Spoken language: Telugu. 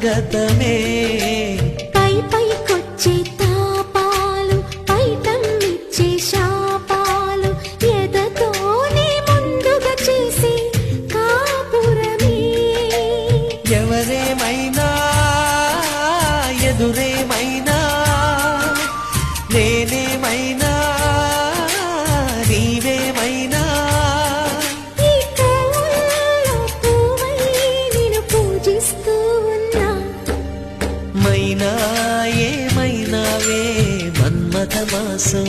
స్వాగతమే పై పైకొచ్చే తాపాలు పైటమ్మిచ్చే శాపాలు ఎదతోనే ముందుగా చేసి కాపురమే ఎవరేమైనా ఎదురేమైనా నేనేమైనా నీవేమైనా ఈ పూల్లో పూవై నిన్ను పూజిస్తూ ఉన్నా మైనా ఏమైనావే మన్మథ మాసం